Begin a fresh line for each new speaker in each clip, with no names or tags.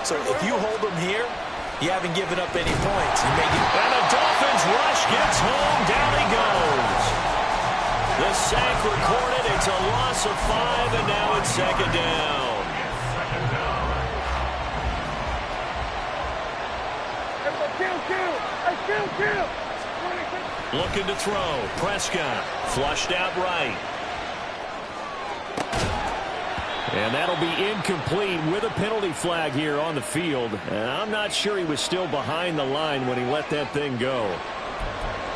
So if you hold them here, you haven't given up any points.
And the Dolphins rush gets home. Down he goes. The sack recorded. It's a loss of 5, and now it's second down. Looking to throw. Prescott flushed out right. And that'll be incomplete with a penalty flag here on the field. And I'm not sure he was still behind the line when he let that thing go.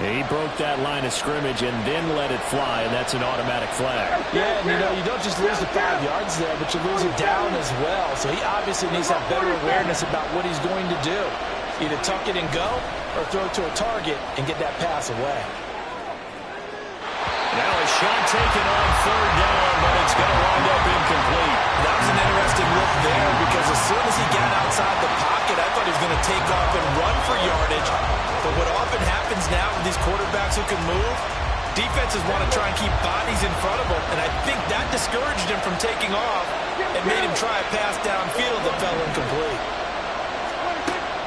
He broke that line of scrimmage and then let it fly, and that's an automatic flag.
Yeah, and you don't just lose the 5 yards there, but you lose it down as well. So he obviously needs to have better awareness about what he's going to do. Either tuck it and go or throw it to a target and get that pass away.
Now a shot taken on third down, but it's going to wind up incomplete.
That was an interesting look there because as soon as he got outside the pocket, I thought he was going to take off and run for yardage. But what often happens now with these quarterbacks who can move, defenses want to try and keep bodies in front of them, and I think that discouraged him from taking off and made him try a pass downfield that fell incomplete.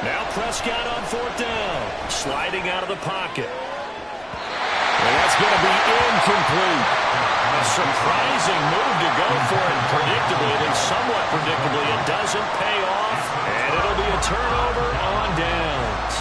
Now Prescott on fourth down, sliding out of the pocket. And that's going to be incomplete. A surprising move to go for it predictably, at least somewhat predictably. It doesn't pay off, and it'll be a turnover on downs.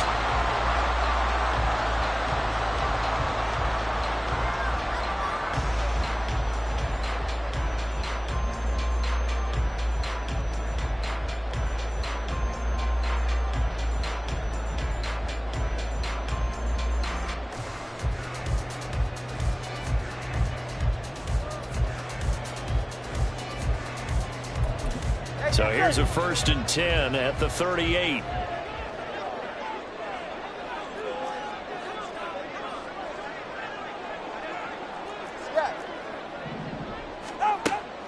So here's a 1st and 10 at the 38.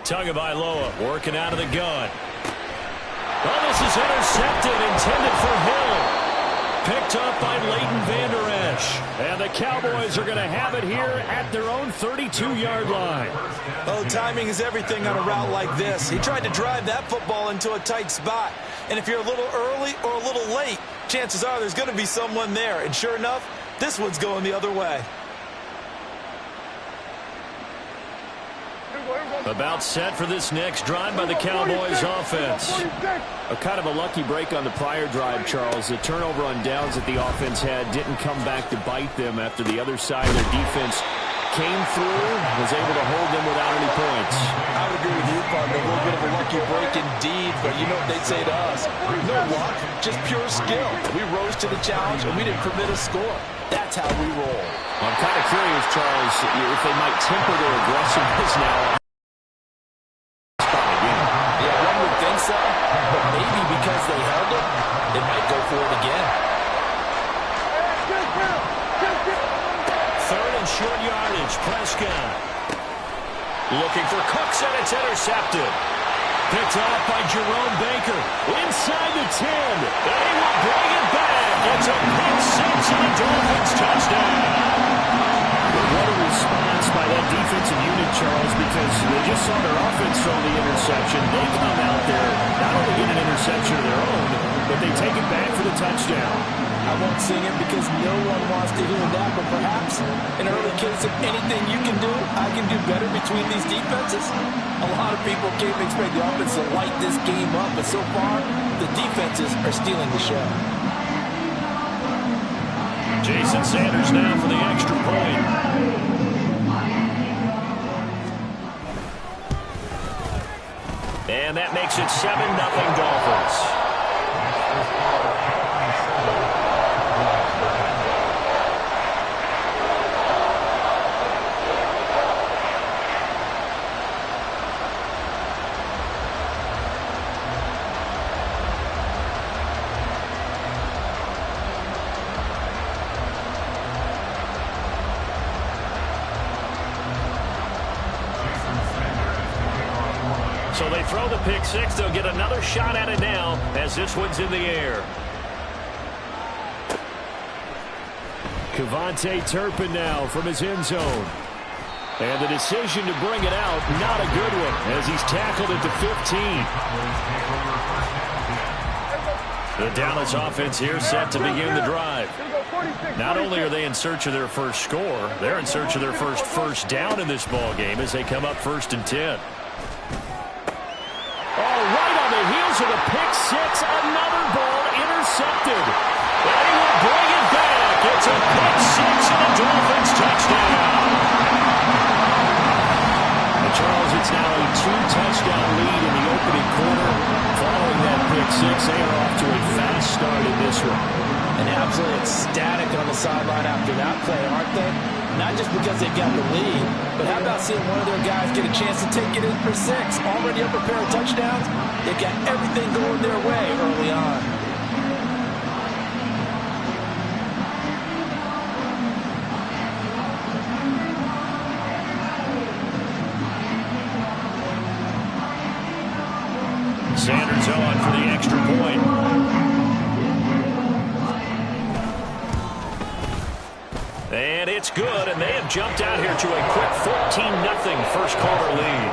Tagovailoa working out of the gun. Oh, this is intercepted, intended for Hill. Picked up by Leighton Vander Esch. And the Cowboys are going to have it here at their own 32-yard line.
Oh, timing is everything on a route like this. He tried to drive that football into a tight spot. And if you're a little early or a little late, chances are there's going to be someone there. And sure enough, this one's going the other way.
About set for this next drive by the Cowboys offense. A kind of a lucky break on the prior drive, Charles. The turnover on downs that the offense had didn't come back to bite them after the other side of their defense came through, was able to hold them without any points.
I would agree with you, partner. A little bit of a lucky break indeed, but you know what they'd say to us. No luck, just pure skill. We rose to the challenge, and we didn't permit a score. That's how we roll.
I'm kind of curious, Charles, if they might temper their aggressiveness now.
So, but maybe because they held it, they might go for it again.
3rd and short yardage, Prescott. Looking for Cooks, and it's intercepted. Picked off by Jerome Baker. Inside the 10. And he will bring it back. It's a pick six and a Dolphins touchdown. What a response by that defensive unit, Charles, because they just saw their offense throw the interception. They come out there, not only get an interception of their own, but they take it back for the touchdown.
I won't sing it because no one wants to hear that, but perhaps an early case of anything you can do, I can do better between these defenses. A lot of people came to expect the offense to light this game up, but so far, the defenses are stealing the show.
Jason Sanders now for the extra point. And that makes it 7-0 Dolphins. So they throw the pick six. They'll get another shot at it now as this one's in the air. Kevontae Turpin now from his end zone. And the decision to bring it out, not a good one, as he's tackled at the 15. The Dallas offense here set to begin the drive. Not only are they in search of their first score, they're in search of their first down in this ball game as they come up 1st and 10. Oh, right on the heels of a pick six, another ball intercepted. And he will bring it back. It's a pick six and a Dolphins touchdown. And Charles, it's now a 2-touchdown lead in the opening quarter. Following that pick six, they are off to a fast start in this one.
And absolutely ecstatic on the sideline after that play, aren't they? Not just because they've got the lead, but how about seeing one of their guys get a chance to take it in for 6? Already up a pair of touchdowns. They've got everything going their way early on.
Sanders on for the extra point. And it's good, and they have jumped out here to a quick 14-0 first quarter lead.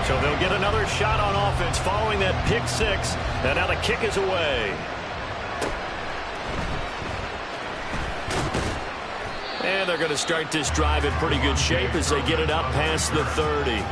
So they'll get another shot on offense following that pick six, and now the kick is away. And they're going to start this drive in pretty good shape as they get it up past the 30.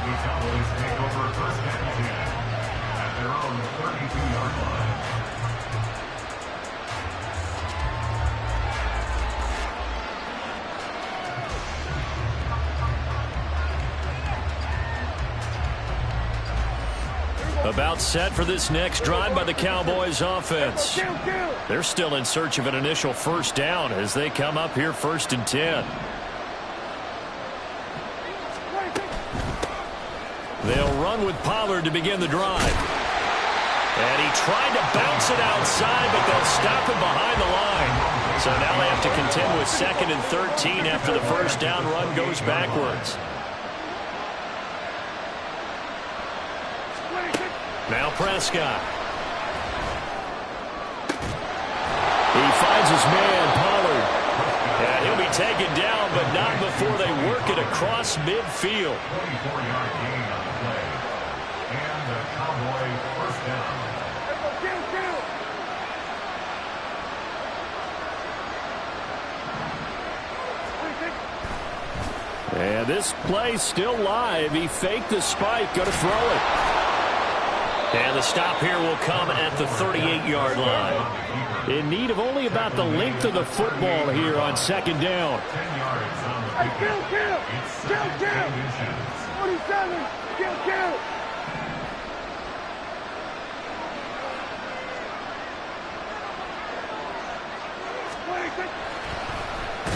About set for this next drive by the Cowboys offense. They're still in search of an initial first down as they come up here 1st and 10. They'll run with Pollard to begin the drive. And he tried to bounce it outside, but they'll stop him behind the line. So now they have to contend with 2nd and 13 after the first down run goes backwards. Now Prescott. He finds his man, Pollard. And he'll be taken down, but not before they work it across midfield.
24-yard gain on the play. And the Cowboy first down.
And this play's still live. He faked the spike, going to throw it. And the stop here will come at the 38-yard line. In need of only about the length of the football here on 2nd down.
10 yards on the pickup. It's
47, kill.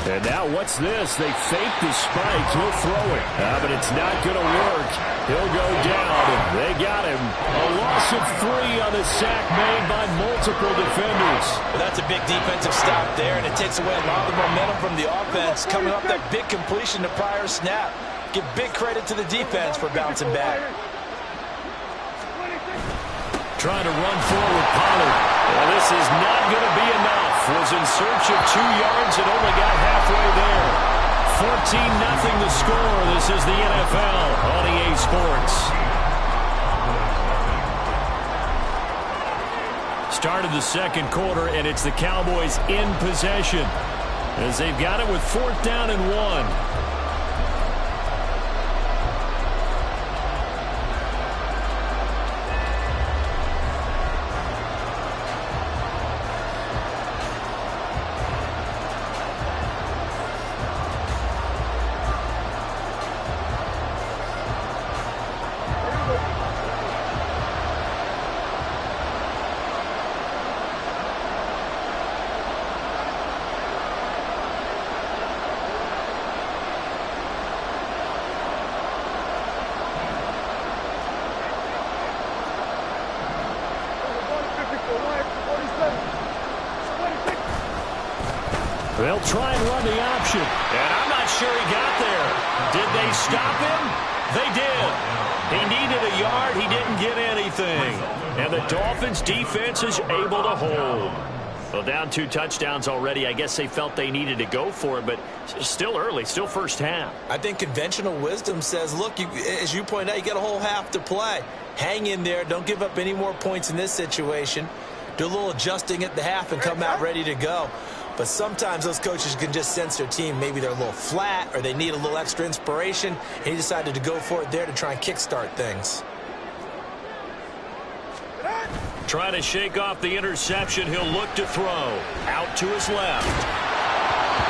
And now what's this? They fake the spike. He'll throw it. But it's not going to work. He'll go down. They got him. A loss of 3 on the sack made by multiple defenders.
Well, that's a big defensive stop there, and it takes away a lot of the momentum from the offense. Coming off that big completion to prior snap. Give big credit to the defense for bouncing back.
Trying to run forward, Pollard. Well, this is not going to be enough. Was in search of 2 yards and only got halfway there. 14-0 the score. This is the NFL on EA Sports. Start of the 2nd quarter, and it's the Cowboys in possession as they've got it with 4th down and 1. They'll try and run the option. And I'm not sure he got there. Did they stop him? They did. He needed a yard. He didn't get any. everything. And the Dolphins' defense is able to hold. Well, down 2 touchdowns already. I guess they felt they needed to go for it, but still early, still first half.
I think conventional wisdom says, look, as you point out, you got a whole half to play. Hang in there. Don't give up any more points in this situation. Do a little adjusting at the half and come out ready to go. But sometimes those coaches can just sense their team. Maybe they're a little flat or they need a little extra inspiration. And he decided to go for it there to try and kickstart things.
Trying to shake off the interception. He'll look to throw. Out to his left.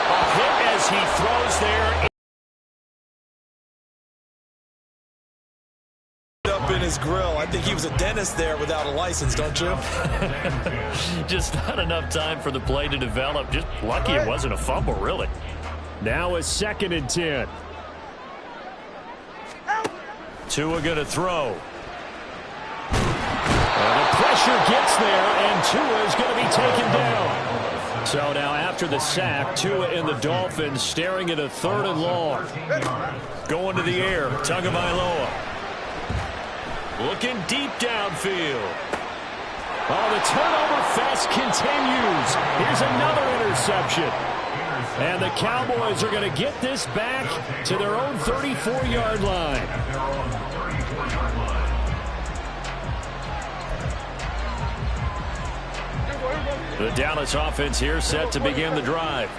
A hit as he throws there.
Up in his grill. I think he was a dentist there without a license, don't you?
Just not enough time for the play to develop. Just lucky it wasn't a fumble, really. Now a 2nd and 10. Tua going to throw. The pressure gets there, and Tua is going to be taken down. So now after the sack, Tua and the Dolphins staring at a 3rd and long. Going to the air, Tagovailoa. Looking deep downfield. Oh, the turnover fest continues. Here's another interception. And the Cowboys are going to get this back to their own 34-yard line. The Dallas offense here set to begin the drive.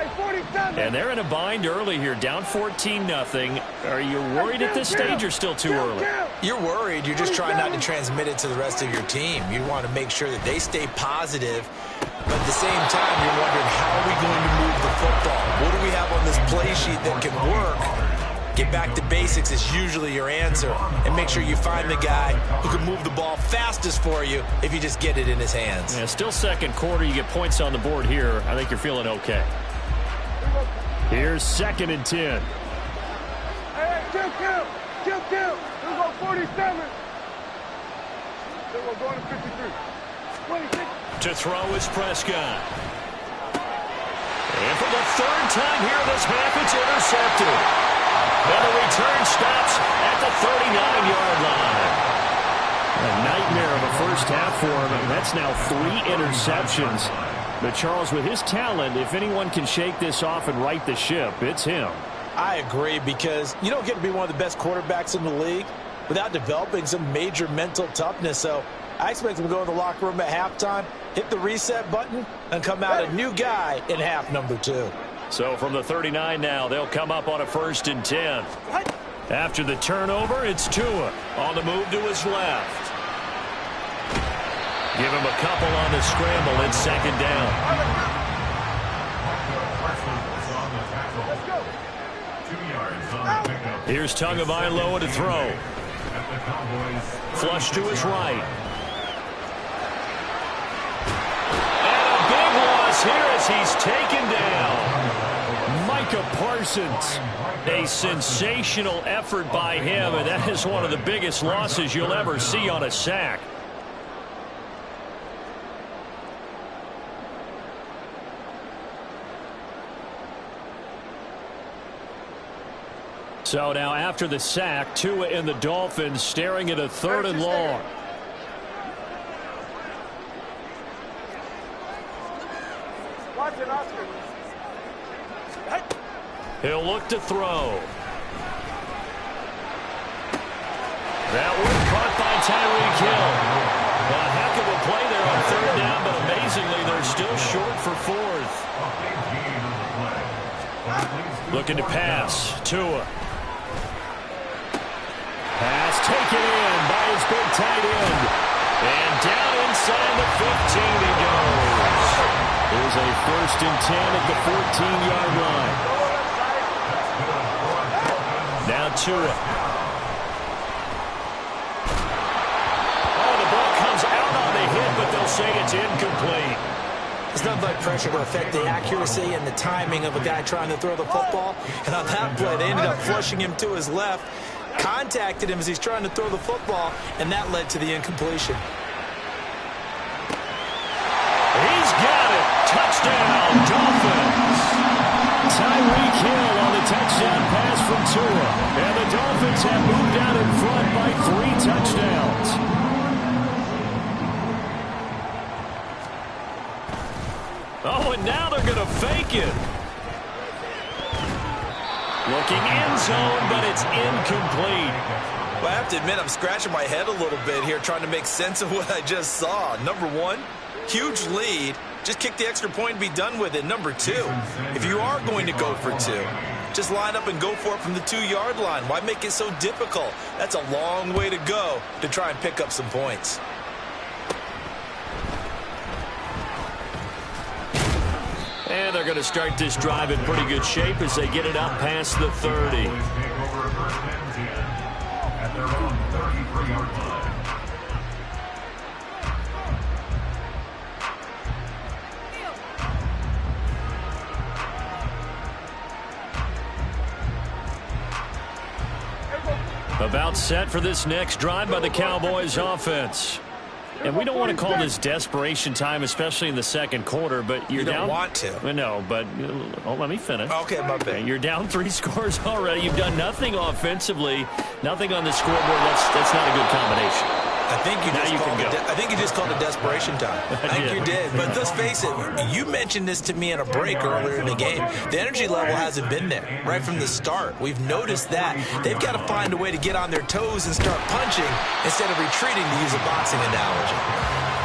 And they're in a bind early here, down 14-0. Are you worried at this stage or still too early?
You're worried. You're just trying not to transmit it to the rest of your team. You want to make sure that they stay positive. But at the same time, you're wondering, how are we going to move the football? What do we have on this play sheet that can work? Get back to basics is usually your answer. And make sure you find the guy who can move the ball fastest for you if you just get it in his hands.
Yeah, still 2nd quarter. You get points on the board here. I think you're feeling okay. Here's 2nd and 10.
Hey, kill. Here we go, 47. Then we're going to 53. 26.
To throw is Prescott. And for the 3rd time here this half, it's intercepted. And the return stops at the 39-yard line. A nightmare of a first half for him, and that's now 3 interceptions. But Charles, with his talent, if anyone can shake this off and right the ship, it's him.
I agree, because you don't get to be one of the best quarterbacks in the league without developing some major mental toughness. So I expect him to go in the locker room at halftime, hit the reset button, and come out a new guy in half number 2.
So from the 39 now, they'll come up on a 1st and 10. After the turnover, it's Tua on the move to his left. Give him a couple on the scramble. It's 2nd down. Here's Tagovailoa to throw. Flush to his right. And a big loss here as he's taken down. Micah Parsons. A sensational effort by him, and that is one of the biggest losses you'll ever see on a sack. So now after the sack, Tua and the Dolphins staring at a 3rd and long.
Watch it, Oscar.
He'll look to throw. That one caught by Tyreek Hill. A heck of a play there on 3rd down, but amazingly they're still short for 4th. Looking to pass. Tua. Pass taken in by his big tight end. And down inside the 15 he goes. There's a 1st and 10 at the 14-yard line. Now Tua. Oh, the ball comes out on the hit, but they'll say it's incomplete.
It's not like pressure to affect the accuracy and the timing of a guy trying to throw the football. And on that play, they ended up flushing him to his left, contacted him as he's trying to throw the football, and that led to the incompletion.
He's got it. Touchdown, Dolphins. Tyreek Hill on the touchdown pass from Tua. And the Dolphins have moved out in front by 3 touchdowns. and now they're going to fake it. Looking end zone, but it's incomplete.
Well, I have to admit, I'm scratching my head a little bit here trying to make sense of what I just saw. Number one, huge lead. Just kick the extra point and be done with it. Number two, if you are going to go for two, just line up and go for it from the 2-yard line. Why make it so difficult? That's a long way to go to try and pick up some points.
And they're going to start this drive in pretty good shape as they get it out past the 30.
At their own 33-yard line.
About set for this next drive by the Cowboys offense. And we don't want to call this desperation time, especially in the second quarter, but you're down.
You don't want to.
No, but let me finish.
Okay, my bad.
You're down 3 scores already. You've done nothing offensively, nothing on the scoreboard. That's not a good combination.
I think you just called it desperation time. I think you did. But let's face it, you mentioned this to me in a break earlier in the game. The energy level hasn't been there right from the start. We've noticed that. They've got to find a way to get on their toes and start punching instead of retreating, to use a boxing analogy.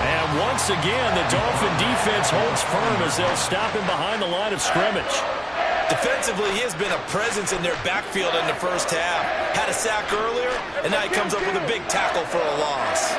And once again, the Dolphin defense holds firm as they'll stop him behind the line of scrimmage.
Defensively, he has been a presence in their backfield in the first half. Had a sack earlier, and now he comes up with a big tackle for a loss.